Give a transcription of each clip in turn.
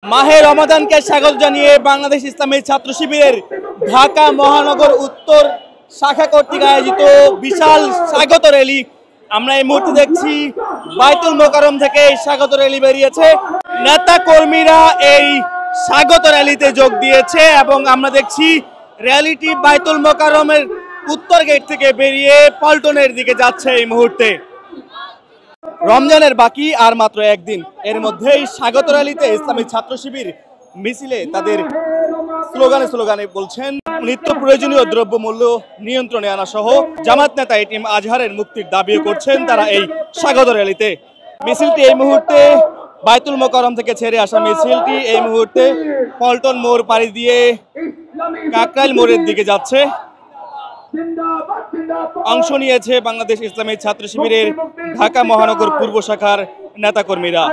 মাহে রমাদানকে স্বাগত জানিয়ে বাংলাদেশ ইসলামী ছাত্র শিবিরের ঢাকা মহানগর উত্তর শাখা কর্তৃক আয়োজিত বিশাল স্বাগত র্যালি আমরা এই মুহূর্তে দেখছি। বাইতুল মোকাররম থেকে স্বাগত র্যালি বেরিয়েছে, নেতা কর্মীরা এই স্বাগত র্যালিতে যোগ দিয়েছে এবং আমরা দেখছি র্যালিটি বাইতুল মোকাররমের উত্তর গেট থেকে বেরিয়ে পল্টনের দিকে যাচ্ছে। এই মুহূর্তে রমজানের বাকি আর মাত্র একদিন, এর মধ্যেই স্বাগত র্যালিতে ইসলামী ছাত্র শিবির মিছিলে তাদের স্লোগানে বলছেন নিত্য প্রয়োজনীয় দ্রব্যমূল্য নিয়ন্ত্রণে আনা সহ জামাত নেতা এটিএম আজহারের মুক্তির দাবিও করছেন তারা এই স্বাগত র্যালিতে। মিছিলটি এই মুহূর্তে বাইতুল মোকাররম থেকে ছেড়ে আসা মিছিলটি এই মুহূর্তে পল্টন মোড় পাড়ি দিয়ে কাকরাইল মোড়ের দিকে যাচ্ছে। অংশ নিয়েছে বাংলাদেশ ইসলামী ছাত্র শিবিরের ঢাকা মহানগর পূর্ব শাখার নেতাকর্মীরা।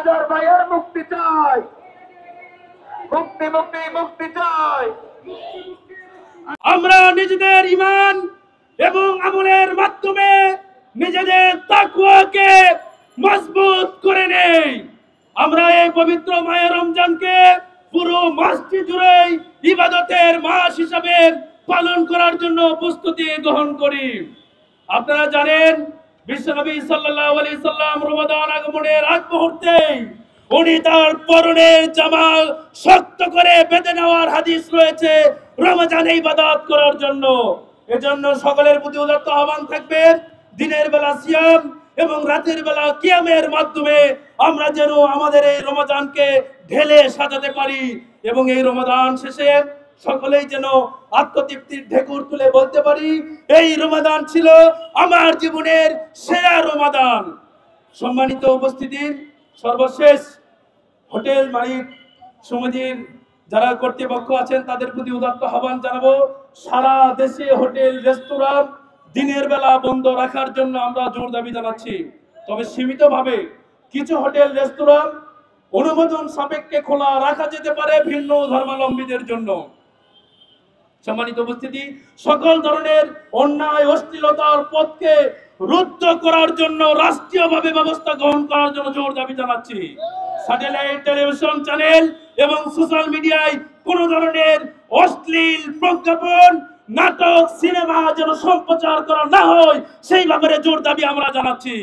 আমরা নিজেদের ঈমান এবং আমলের মাধ্যমে নিজেদের তাকওয়াকে মজবুত করে নেই। আমরা এই পবিত্র মাহে রমজানকে পুরো মাসটি জুড়ে ইবাদতের মাস হিসাবে পালন করার জন্য প্রস্তুতি গ্রহণ করি। আপনারা জানেন বিশ্বনবী সাল্লাল্লাহু আলাইহি সাল্লাম রমাদান আগমনের আগ মুহূর্তে উনি তার পরনের জামা শক্ত করে বেঁধে নেওয়ার হাদিস রয়েছে রমজানে ইবাদত করার জন্য। এজন্য সকলের প্রতি উদাত্ত আহ্বান থাকবে, দিনের বেলা সিয়াম এবং রাতের বেলা কিয়ামের মাধ্যমে আমরা যেন আমাদের এই রমজানকে ঢেলে সাজাতে পারি এবং এই রমজান শেষে সকলেই যেন আত্মতৃপ্তির ঢেকুর তুলে বলতে পারি এই রমাদান ছিল আমার জীবনের সেরা রমাদান। সম্মানিত উপস্থিতি, সর্বশেষ হোটেল মালিক সমিতির যারা কর্তৃপক্ষ আছেন তাদের প্রতি উদাত্ত আহ্বান জানাবো, সারা দেশে হোটেল রেস্তোরাঁ দিনের বেলা বন্ধ রাখার জন্য আমরা জোর দাবি জানাচ্ছি। তবে সীমিতভাবে কিছু হোটেল রেস্তোরাঁ অনুমোদন সাপেক্ষে খোলা রাখা যেতে পারে ভিন্ন ধর্মাবলম্বীদের জন্য। সম্মানিত উপস্থিতি, সকল ধরনের অন্যায় অশ্লীলতার পথকে রুদ্ধ করার জন্য রাষ্ট্রীয়ভাবে ব্যবস্থা গ্রহণ করার জন্য জোর দাবি জানাচ্ছি। স্যাটেলাইট টেলিভিশন চ্যানেল এবং সোশ্যাল মিডিয়ায় কোন ধরনের অশ্লীল প্রজ্ঞাপন, নাটক, সিনেমা যেন সম্প্রচার করা না হয় সেই ব্যাপারে জোর দাবি আমরা জানাচ্ছি।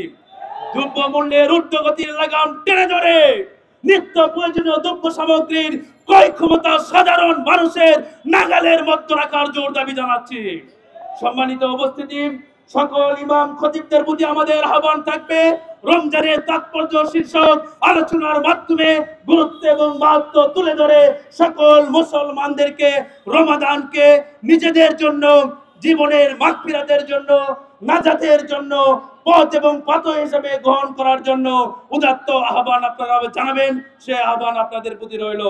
দ্রব্যমূল্যের ঊর্ধ্বগতির লাগাম টেনে ধরে নিত্য প্রয়োজনীয় দ্রব্য সামগ্রীর ক্রয় ক্ষমতা সাধারণ মানুষের নাগালের মধ্যে রাখার জোর দাবি জানাচ্ছি। সম্মানিত উপস্থিতি, সকল ইমাম খতিবদের প্রতি আমাদের আহ্বান থাকবে রমজানের তাৎপর্য শীর্ষক আলোচনার মাধ্যমে গুরুত্ব এবং মাহাত্ম্য তুলে ধরে সকল মুসলমানদেরকে রমাদানকে নিজেদের জন্য, জীবনের মাগফিরাতের জন্য, নাজাতের জন্য পথ এবং পাথ হিসেবে গ্রহণ করার জন্য উদাত্ত আহ্বান আপনারা জানাবেন। সে আহ্বান আপনাদের প্রতি রইল।